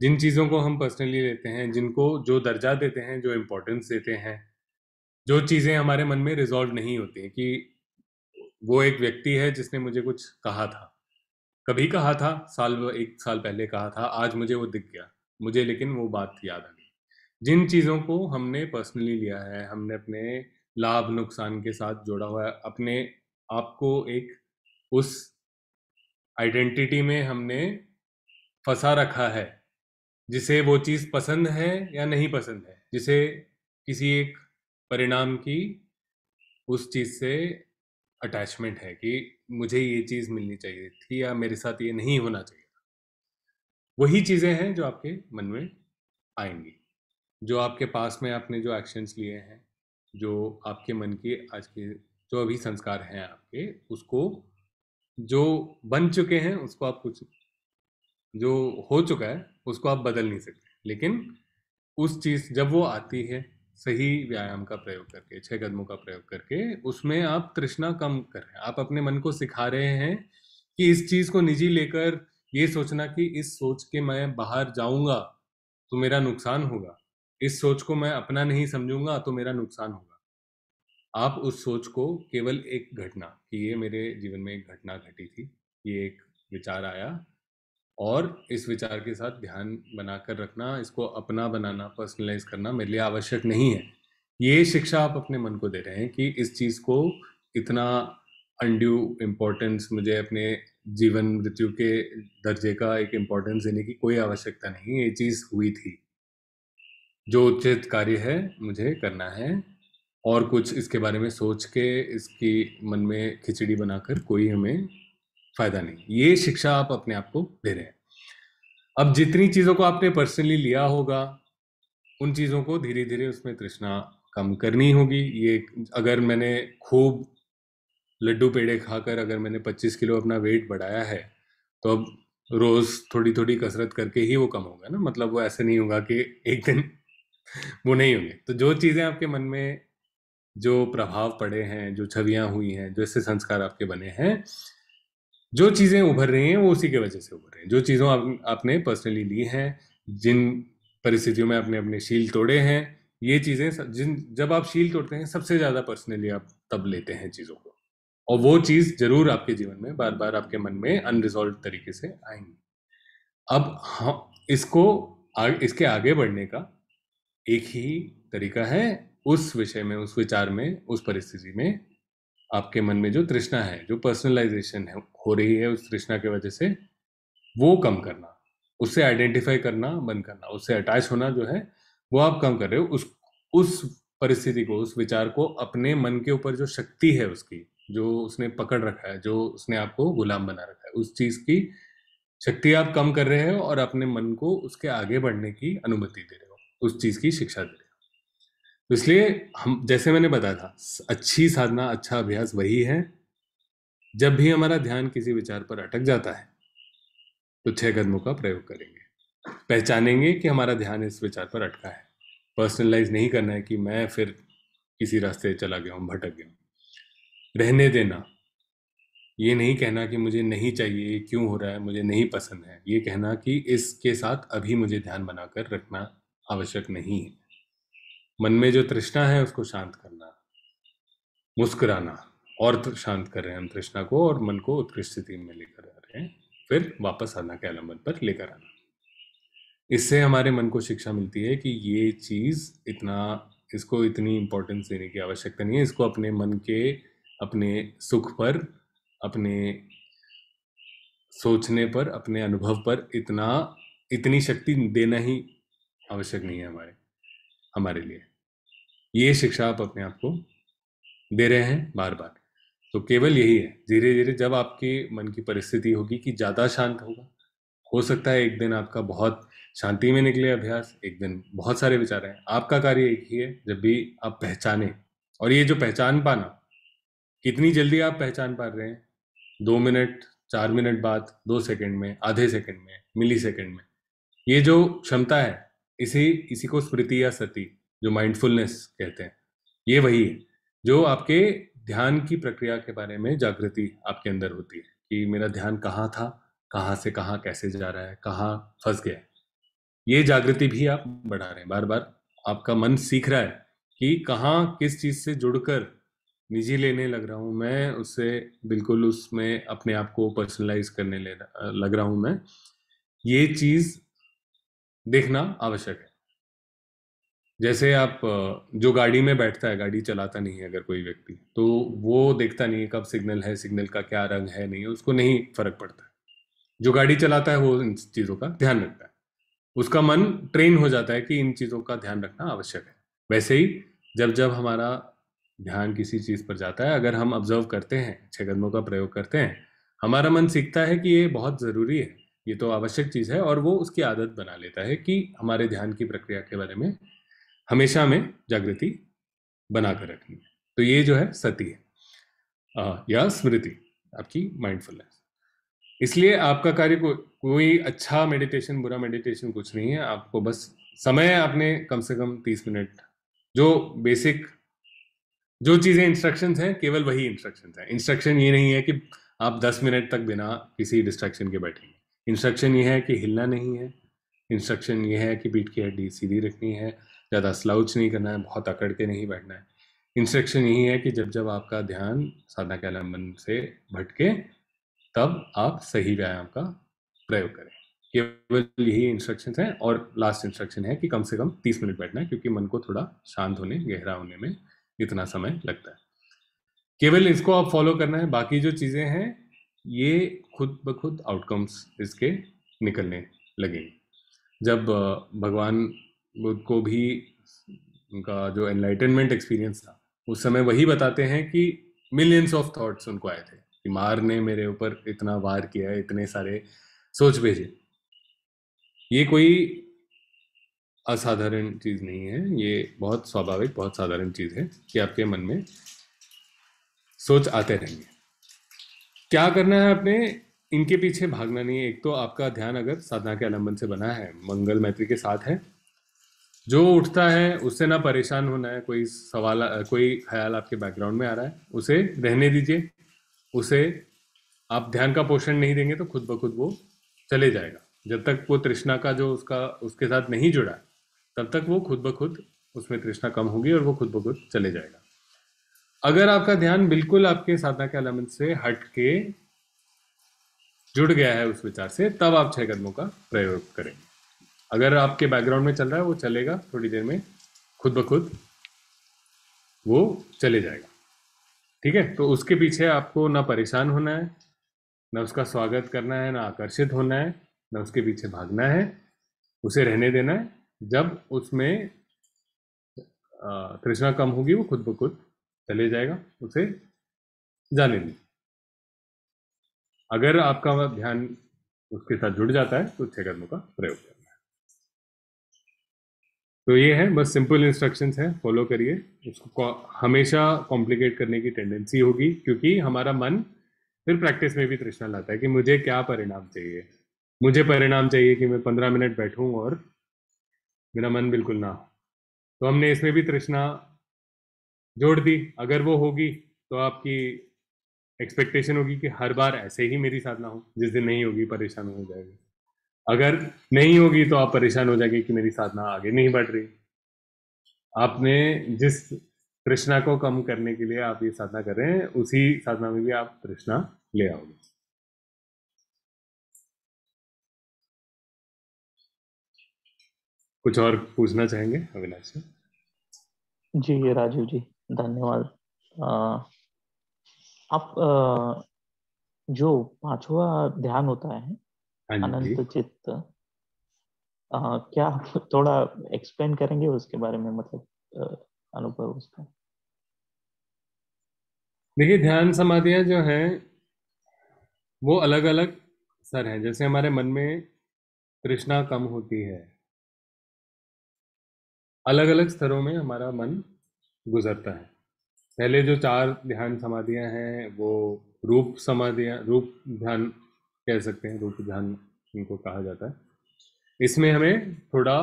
जिन चीज़ों को हम पर्सनली लेते हैं, जिनको जो दर्जा देते हैं, जो इम्पोर्टेंस देते हैं, जो चीज़ें हमारे मन में रिजॉल्व नहीं होती हैं कि वो एक व्यक्ति है जिसने मुझे कुछ कहा था, कभी कहा था, 1 साल पहले कहा था, आज मुझे वो दिख गया, मुझे लेकिन वो बात याद आ गई। जिन चीज़ों को हमने पर्सनली लिया है, हमने अपने लाभ नुकसान के साथ जोड़ा हुआ है, अपने आप को एक उस आइडेंटिटी में हमने फंसा रखा है, जिसे वो चीज़ पसंद है या नहीं पसंद है, जिसे किसी एक परिणाम की उस चीज़ से अटैचमेंट है कि मुझे ये चीज़ मिलनी चाहिए थी या मेरे साथ ये नहीं होना चाहिए था। वही चीज़ें हैं जो आपके मन में आएंगी, जो आपके पास में आपने जो एक्शंस लिए हैं, जो आपके मन की आज के जो अभी संस्कार हैं आपके, उसको जो बन चुके हैं उसको आप कुछ, जो हो चुका है उसको आप बदल नहीं सकते। लेकिन उस चीज़ जब वो आती है, सही व्यायाम का प्रयोग करके, 6 कदमों का प्रयोग करके, उसमें आप तृष्णा कम कर रहे हैं। आप अपने मन को सिखा रहे हैं कि इस चीज़ को निजी लेकर ये सोचना कि इस सोच के मैं बाहर जाऊंगा तो मेरा नुकसान होगा, इस सोच को मैं अपना नहीं समझूंगा तो मेरा नुकसान होगा। आप उस सोच को केवल एक घटना, कि ये मेरे जीवन में एक घटना घटी थी, ये एक विचार आया, और इस विचार के साथ ध्यान बनाकर रखना, इसको अपना बनाना, पर्सनलाइज करना मेरे लिए आवश्यक नहीं है। ये शिक्षा आप अपने मन को दे रहे हैं कि इस चीज़ को इतना अनड्यू इम्पोर्टेंस, मुझे अपने जीवन मृत्यु के दर्जे का एक इम्पोर्टेंस देने की कोई आवश्यकता नहीं। ये चीज़ हुई थी, जो उचित कार्य है मुझे करना है, और कुछ इसके बारे में सोच के इसकी मन में खिचड़ी बनाकर कोई हमें फायदा नहीं। ये शिक्षा आप अपने आप को दे रहे हैं। अब जितनी चीज़ों को आपने पर्सनली लिया होगा, उन चीज़ों को धीरे धीरे उसमें तृष्णा कम करनी होगी। ये अगर मैंने खूब लड्डू पेड़े खाकर अगर मैंने 25 किलो अपना वेट बढ़ाया है, तो अब रोज थोड़ी थोड़ी कसरत करके ही वो कम होगा ना। मतलब वो ऐसे नहीं होगा कि एक दिन वो नहीं होंगे। तो जो चीज़ें आपके मन में जो प्रभाव पड़े हैं, जो छवियां हुई हैं, जो ऐसे संस्कार आपके बने हैं, जो चीज़ें उभर रही हैं वो उसी के वजह से उभर रही हैं। जो चीज़ों आपने पर्सनली ली हैं, जिन परिस्थितियों में आपने अपने शील तोड़े हैं, ये चीज़ें जब आप शील तोड़ते हैं सबसे ज़्यादा पर्सनली आप तब लेते हैं चीज़ों को, और वो चीज़ जरूर आपके जीवन में बार बार आपके मन में अनरिजॉल्व तरीके से आएंगी। अब हाँ, इसके आगे बढ़ने का एक ही तरीका है, उस विषय में, उस विचार में, उस परिस्थिति में आपके मन में जो तृष्णा है, जो पर्सनलाइजेशन है हो रही है, उस तृष्णा की वजह से वो कम करना, उससे आइडेंटिफाई करना बंद करना, उससे अटैच होना जो है वो आप कम कर रहे हो। उस परिस्थिति को, उस विचार को, अपने मन के ऊपर जो शक्ति है उसकी, जो उसने पकड़ रखा है, जो उसने आपको गुलाम बना रखा है, उस चीज की शक्ति आप कम कर रहे हो और अपने मन को उसके आगे बढ़ने की अनुमति दे रहे हो, उस चीज की शिक्षा दे रहे हो। तो इसलिए हम, जैसे मैंने बताया था, अच्छी साधना, अच्छा अभ्यास वही है जब भी हमारा ध्यान किसी विचार पर अटक जाता है तो 6 कदमों का प्रयोग करेंगे, पहचानेंगे कि हमारा ध्यान इस विचार पर अटका है। पर्सनलाइज नहीं करना है कि मैं फिर किसी रास्ते चला गया हूँ, भटक गया हूँ। रहने देना, ये नहीं कहना कि मुझे नहीं चाहिए, ये क्यों हो रहा है, मुझे नहीं पसंद है। ये कहना कि इसके साथ अभी मुझे ध्यान बनाकर रखना आवश्यक नहीं है। मन में जो तृष्णा है उसको शांत करना, मुस्कुराना, और शांत कर रहे हैं हम तृष्णा को और मन को उत्कृष्ट स्थिति में लेकर आ रहे हैं, फिर वापस साधना के आलंबन पर लेकर आना। इससे हमारे मन को शिक्षा मिलती है कि ये चीज़ इसको इतनी इम्पोर्टेंस देने की आवश्यकता नहीं है। इसको अपने मन के, अपने सुख पर, अपने सोचने पर, अपने अनुभव पर इतनी शक्ति देना ही आवश्यक नहीं है हमारे लिए। ये शिक्षा आप अपने आप को दे रहे हैं बार बार। तो केवल यही है, धीरे धीरे जब आपके मन की परिस्थिति होगी कि ज़्यादा शांत होगा, हो सकता है एक दिन आपका बहुत शांति में निकले अभ्यास, एक दिन बहुत सारे विचार हैं। आपका कार्य एक ही है, जब भी आप पहचाने, और ये जो पहचान पाना, कितनी जल्दी आप पहचान पा रहे हैं, 2 मिनट, 4 मिनट बाद, 2 सेकंड में, आधे सेकंड में, मिली सेकंड में, ये जो क्षमता है, इसी को स्मृति या सति, जो माइंडफुलनेस कहते हैं, ये वही है जो आपके ध्यान की प्रक्रिया के बारे में जागृति आपके अंदर होती है कि मेरा ध्यान कहाँ था, कहाँ से कहाँ कैसे जा रहा है, कहाँ फंस गया है। ये जागृति भी आप बढ़ा रहे हैं। बार बार आपका मन सीख रहा है कि कहाँ किस चीज से जुड़कर निजी लेने लग रहा हूं मैं, उससे बिल्कुल उसमें अपने आप को पर्सनलाइज करने लग रहा हूं मैं। ये चीज देखना आवश्यक है। जैसे आप, जो गाड़ी में बैठता है, गाड़ी चलाता नहीं है अगर कोई व्यक्ति, तो वो देखता नहीं है कब सिग्नल है, सिग्नल का क्या रंग है, नहीं है, उसको नहीं फर्क पड़ता है। जो गाड़ी चलाता है वो इन चीज़ों का ध्यान रखता है, उसका मन ट्रेन हो जाता है कि इन चीज़ों का ध्यान रखना आवश्यक है। वैसे ही जब जब हमारा ध्यान किसी चीज़ पर जाता है, अगर हम ऑब्जर्व करते हैं, 6 कदमों का प्रयोग करते हैं, हमारा मन सीखता है कि ये बहुत ज़रूरी है, ये तो आवश्यक चीज़ है, और वो उसकी आदत बना लेता है कि हमारे ध्यान की प्रक्रिया के बारे में हमेशा में जागृति बनाकर रखनी है। तो ये जो है सती है या स्मृति, आपकी माइंडफुलनेस। इसलिए आपका कार्य कोई अच्छा मेडिटेशन, बुरा मेडिटेशन कुछ नहीं है। आपको बस समय, आपने कम से कम 30 मिनट, जो बेसिक जो चीज़ें इंस्ट्रक्शंस हैं, केवल वही इंस्ट्रक्शंस हैं। इंस्ट्रक्शन ये नहीं है कि आप 10 मिनट तक बिना किसी डिस्ट्रैक्शन के बैठेंगे। इंस्ट्रक्शन ये है कि हिलना नहीं है। इंस्ट्रक्शन ये है कि पीठ की हड्डी सीधी रखनी है, ज़्यादा स्लाउच नहीं करना है, बहुत अकड़ के नहीं बैठना है। इंस्ट्रक्शन यही है कि जब जब आपका ध्यान साधना के आलंबन से भटके, तब आप सही व्यायाम का प्रयोग करें। केवल यही इंस्ट्रक्शन हैं। और लास्ट इंस्ट्रक्शन है कि कम से कम 30 मिनट बैठना है, क्योंकि मन को थोड़ा शांत होने, गहरा होने में इतना समय लगता है। केवल इसको आप फॉलो करना है। बाकी जो चीज़ें हैं ये खुद ब खुद आउटकम्स इसके निकलने लगेंगे। जब भगवान बुद्ध को भी उनका जो एनलाइटनमेंट एक्सपीरियंस था, उस समय वही बताते हैं कि मिलियंस ऑफ थॉट्स उनको आए थे कि मार ने मेरे ऊपर इतना वार किया है, इतने सारे सोच भेजे। ये कोई असाधारण चीज़ नहीं है, ये बहुत स्वाभाविक, बहुत साधारण चीज़ है कि आपके मन में सोच आते रहेंगे। क्या करना है आपने, इनके पीछे भागना नहीं है। एक तो आपका ध्यान अगर साधना के आलम्बन से बना है, मंगल मैत्री के साथ है, जो उठता है उससे ना परेशान होना है। कोई सवाल, कोई ख्याल आपके बैकग्राउंड में आ रहा है, उसे रहने दीजिए। उसे आप ध्यान का पोषण नहीं देंगे तो खुद ब खुद वो चले जाएगा। जब तक वो तृष्णा का जो उसके साथ नहीं जुड़ा है, तब तक वो खुद ब खुद उसमें तृष्णा कम होगी और वो खुद ब खुद चले जाएगा। अगर आपका ध्यान बिल्कुल आपके साधना के एलिमेंट से हट के जुड़ गया है उस विचार से, तब आप 6 कदमों का प्रयोग करें। अगर आपके बैकग्राउंड में चल रहा है, वो चलेगा, थोड़ी देर में खुद ब खुद वो चले जाएगा। ठीक है, तो उसके पीछे आपको ना परेशान होना है, ना उसका स्वागत करना है, ना आकर्षित होना है, ना उसके पीछे भागना है। उसे रहने देना है। जब उसमें तृष्णा कम होगी वो खुद ब खुद चले जाएगा, उसे जाने दीजिए। अगर आपका ध्यान उसके साथ जुड़ जाता है तो 6 कदमों का प्रयोग करना है। तो ये है, बस सिंपल इंस्ट्रक्शंस हैं, फॉलो करिए। उसको हमेशा कॉम्प्लिकेट करने की टेंडेंसी होगी, क्योंकि हमारा मन फिर प्रैक्टिस में भी तृष्णा लाता है कि मुझे क्या परिणाम चाहिए। मुझे परिणाम चाहिए कि मैं 15 मिनट बैठूं और मेरा मन बिल्कुल ना हो। तो हमने इसमें भी तृष्णा जोड़ दी। अगर वो होगी तो आपकी एक्सपेक्टेशन होगी कि हर बार ऐसे ही मेरी साधना हो। जिस दिन नहीं होगी परेशान हो जाएगी। अगर नहीं होगी तो आप परेशान हो जाएंगे कि मेरी साधना आगे नहीं बढ़ रही। आपने जिस तृष्णा को कम करने के लिए आप ये साधना कर रहे हैं, उसी साधना में भी आप तृष्णा ले आओगे। कुछ और पूछना चाहेंगे अविनाश जी? जी राजीव जी, धन्यवाद। आप जो 5वां ध्यान होता है, हाँ जी। अनंत चित्त, क्या आप थोड़ा एक्सप्लेन करेंगे उसके बारे में, मतलब अनुभव उसका? देखिए, ध्यान समाधियां जो हैं वो अलग अलग स्तर हैं। जैसे हमारे मन में तृष्णा कम होती है, अलग अलग स्तरों में हमारा मन गुजरता है। पहले जो 4 ध्यान समाधियां हैं वो रूप समाधियां, रूप ध्यान कह सकते हैं, रूप ध्यान इनको कहा जाता है। इसमें हमें थोड़ा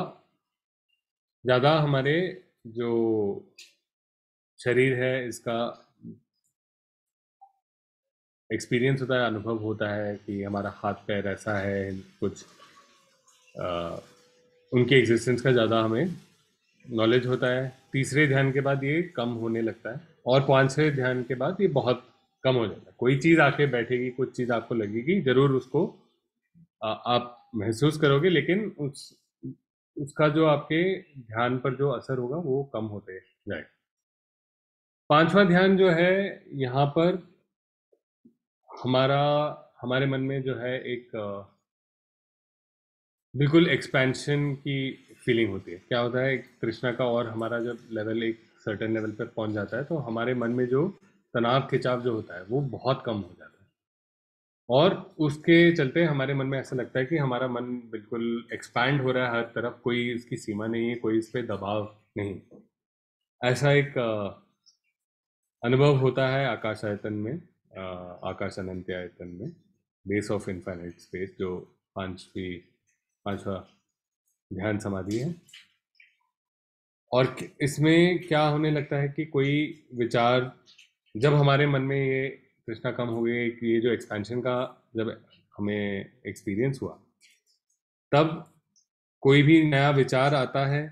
ज़्यादा हमारे जो शरीर है इसका एक्सपीरियंस होता है, अनुभव होता है कि हमारा हाथ पैर ऐसा है, कुछ उनके एग्जिस्टेंस का ज़्यादा हमें नॉलेज होता है। तीसरे ध्यान के बाद ये कम होने लगता है, और 5वें ध्यान के बाद ये बहुत कम हो जाता है। कोई चीज़ आके बैठेगी, कुछ चीज़ आपको लगेगी, जरूर उसको आप महसूस करोगे, लेकिन उसका जो आपके ध्यान पर जो असर होगा वो कम होते जाएगा। 5वां ध्यान जो है, यहाँ पर हमारे मन में जो है एक बिल्कुल एक्सपेंशन की फीलिंग होती है। क्या होता है, एक तृष्णा का और हमारा जब लेवल एक सर्टेन लेवल पर पहुंच जाता है, तो हमारे मन में जो तनाव खिंचाव जो होता है वो बहुत कम हो जाता है। और उसके चलते हमारे मन में ऐसा लगता है कि हमारा मन बिल्कुल एक्सपैंड हो रहा है, हर तरफ कोई इसकी सीमा नहीं है, कोई इस पर दबाव नहीं। ऐसा एक अनुभव होता है आकाश आयतन में, आकाश अनंत आयतन में, बेस ऑफ इनफाइनाइट स्पेस, जो 5वां ध्यान समाधि है। और इसमें क्या होने लगता है कि कोई विचार, जब हमारे मन में ये तृष्णा कम हो गई, कि ये जो एक्सपेंशन का जब हमें एक्सपीरियंस हुआ, तब कोई भी नया विचार आता है,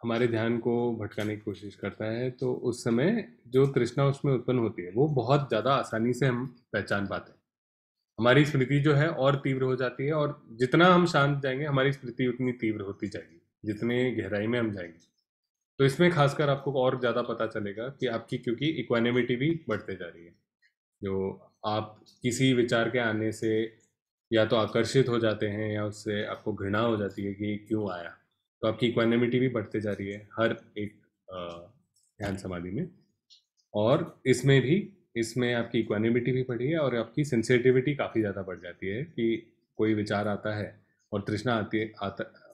हमारे ध्यान को भटकाने की कोशिश करता है, तो उस समय जो तृष्णा उसमें उत्पन्न होती है वो बहुत ज़्यादा आसानी से हम पहचान पाते हैं। हमारी स्मृति जो है और तीव्र हो जाती है, और जितना हम शांत जाएंगे हमारी स्मृति उतनी तीव्र होती जाएगी, जितने गहराई में हम जाएंगे। तो इसमें खासकर आपको और ज़्यादा पता चलेगा कि आपकी, क्योंकि इक्वानिमिटी भी बढ़ते जा रही है। जो आप किसी विचार के आने से या तो आकर्षित हो जाते हैं, या उससे आपको घृणा हो जाती है कि क्यों आया, तो आपकी इक्वानिमिटी भी बढ़ते जा रही है हर एक ध्यान समाधि में। और इसमें आपकी इक्वानिमिटी भी बढ़ी है, और आपकी सेंसिटिविटी काफ़ी ज़्यादा बढ़ जाती है कि कोई विचार आता है और तृष्णा आती है,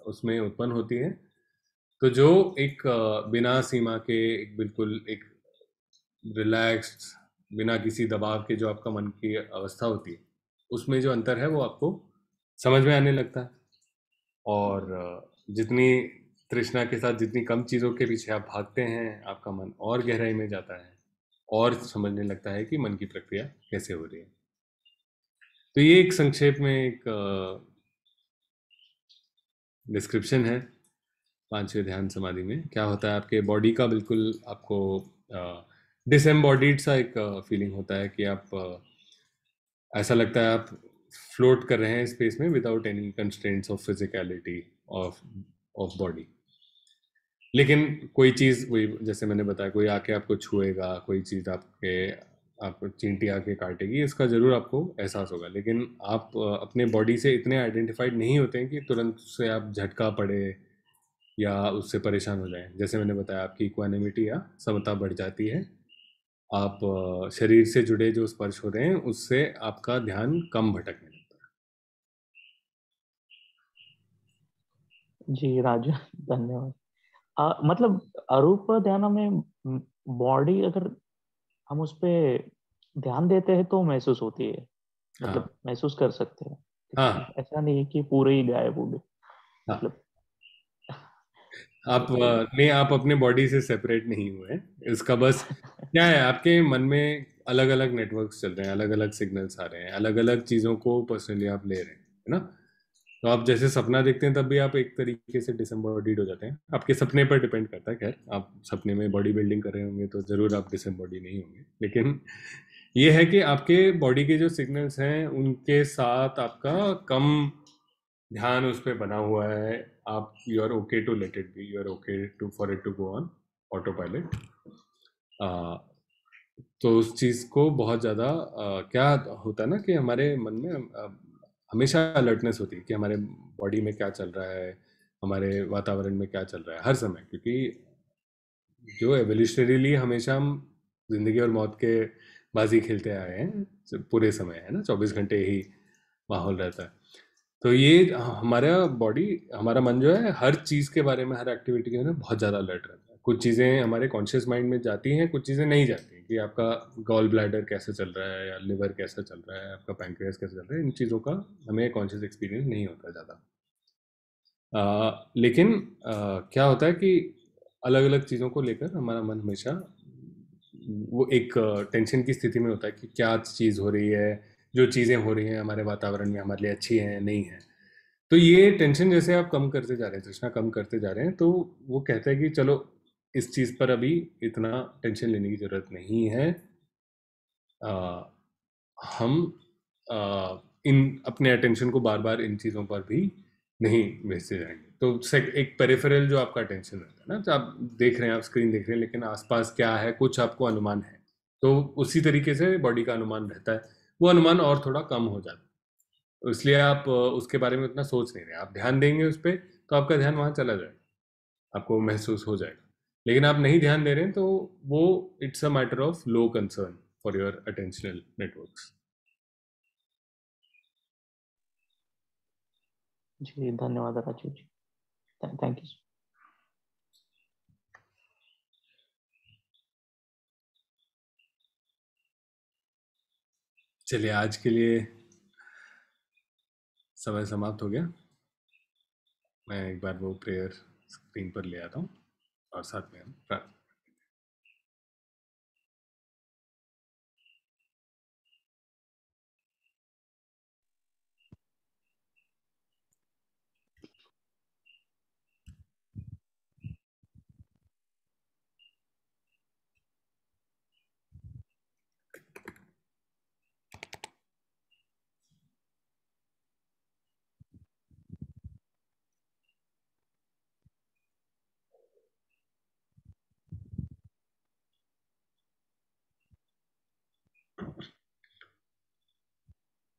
उसमें उत्पन्न होती है, तो जो एक बिना सीमा के, एक बिल्कुल एक रिलैक्स्ड, बिना किसी दबाव के जो आपका मन की अवस्था होती है, उसमें जो अंतर है वो आपको समझ में आने लगता है। और जितनी तृष्णा के साथ जितनी कम चीज़ों के पीछे आप भागते हैं, आपका मन और गहराई में जाता है और समझने लगता है कि मन की प्रक्रिया कैसे हो रही है। तो ये एक संक्षेप में एक डिस्क्रिप्शन है पांचवें ध्यान समाधि में। क्या होता है, आपके बॉडी का बिल्कुल आपको डिसएम्बॉडीड सा एक फीलिंग होता है कि आप ऐसा लगता है आप फ्लोट कर रहे हैं स्पेस में without any constraints of physicality of body. लेकिन कोई चीज़, वही जैसे मैंने बताया, कोई आके आपको छुएगा, कोई चीज़ आपको चींटी आके काटेगी, इसका ज़रूर आपको एहसास होगा। लेकिन आप अपने बॉडी से इतने आइडेंटिफाइड नहीं होते हैं कि तुरंत से आप झटका पड़े या उससे परेशान हो जाएं। जैसे मैंने बताया, आपकी इक्वानिमिटी या समता बढ़ जाती है। आप शरीर से जुड़े जो स्पर्श होते हैं उससे आपका ध्यान कम भटकने लगता है। जी राजू, धन्यवाद। मतलब अरूप ध्यान में बॉडी अगर हम उस पे ध्यान देते हैं तो महसूस होती है, मतलब हाँ महसूस कर सकते हैं। हाँ ऐसा नहीं है कि पूरे ही गायब हो गए, हाँ। मतलब आप नहीं, आप अपने बॉडी से सेपरेट नहीं हुए हैं। इसका बस क्या है, आपके मन में अलग अलग नेटवर्क्स चल रहे हैं, अलग अलग सिग्नल्स आ रहे हैं, अलग अलग चीज़ों को पर्सनली आप ले रहे हैं, है ना। तो आप जैसे सपना देखते हैं तब भी आप एक तरीके से डिसएम्बॉडीड हो जाते हैं। आपके सपने पर डिपेंड करता है। खैर, आप सपने में बॉडी बिल्डिंग कर रहे होंगे तो ज़रूर आप डिसएम्बॉडी नहीं होंगे। लेकिन ये है कि आपके बॉडी के जो सिग्नल्स हैं उनके साथ आपका कम ध्यान उस पर बना हुआ है। आप you are okay to let it be, you are okay to for it to go on autopilot. तो उस चीज़ को बहुत ज़्यादा क्या होता है ना कि हमारे मन में हमेशा अलर्टनेस होती है कि हमारे बॉडी में क्या चल रहा है, हमारे वातावरण में क्या चल रहा है हर समय। क्योंकि जो एवोल्यूशनरीली हमेशा हम जिंदगी और मौत के बाजी खेलते आए हैं पूरे समय, है ना, 24 घंटे ही माहौल रहता है। तो ये हमारा बॉडी, हमारा मन जो है हर चीज़ के बारे में, हर एक्टिविटी के बारे में बहुत ज़्यादा अलर्ट रहता है। कुछ चीज़ें हमारे कॉन्शियस माइंड में जाती हैं, कुछ चीज़ें नहीं जाती कि आपका गॉल ब्लैडर कैसे चल रहा है या लिवर कैसा चल रहा है, आपका पैंक्रियास कैसे चल रहा है। इन चीज़ों का हमें कॉन्शियस एक्सपीरियंस नहीं होता ज़्यादा। लेकिन क्या होता है कि अलग अलग चीज़ों को लेकर हमारा मन हमेशा वो एक टेंशन की स्थिति में होता है कि क्या चीज़ हो रही है, जो चीज़ें हो रही हैं हमारे वातावरण में हमारे लिए अच्छी हैं नहीं है। तो ये टेंशन जैसे आप कम करते जा रहे हैं, तृष्णा कम करते जा रहे हैं, तो वो कहता है कि चलो इस चीज़ पर अभी इतना टेंशन लेने की ज़रूरत नहीं है। हम इन अपने अटेंशन को बार बार इन चीज़ों पर भी नहीं भेजते जाएंगे। तो एक पेरिफेरल जो आपका अटेंशन रहता है ना, तो आप देख रहे हैं, आप स्क्रीन देख रहे हैं, लेकिन आसपास क्या है कुछ आपको अनुमान है, तो उसी तरीके से बॉडी का अनुमान रहता है। वो अनुमान और थोड़ा कम हो जाता है, तो इसलिए आप उसके बारे में उतना सोच नहीं रहे। आप ध्यान देंगे उस पर तो आपका ध्यान वहाँ चला जाएगा, आपको महसूस हो जाएगा। लेकिन आप नहीं ध्यान दे रहे हैं तो वो it's a matter of low concern for your attentional networks. जी धन्यवाद राजू जी, थैंक यू। चलिए, आज के लिए समय समाप्त हो गया। मैं एक बार वो प्रेयर स्क्रीन पर ले आता हूँ और साथ में हम प्रार्थना।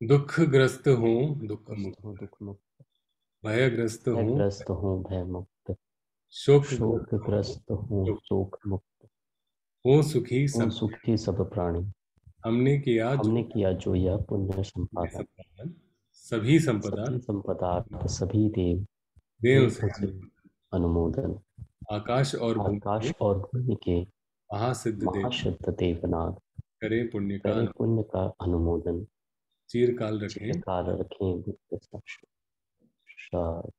दुखग्रस्त हूँ दुख मुक्त, दुख मुक्त, भयग्रस्त हूँ भयग्रस्त हूँ भय मुक्त, शोकग्रस्त शोकग्रस्त हूँ हूँ, शोक मुक्त, हूँ सुखी हूँ सब। सुखी सब प्राणी। हमने किया जो हमने किया जो यह पुण्य पुण्य संपादन, संपादन, सभी संपदा सभी संपदार्थ सभी देव देव देव से से अनुमोदन। आकाश और आकाश और भूमि के महासिद्ध देव महाशुद्ध देवनाथ करे पुण्य का करे पुण्य का अनुमोदन चिरकाल रखें चिरकाल रखें गुप्त साक्षात।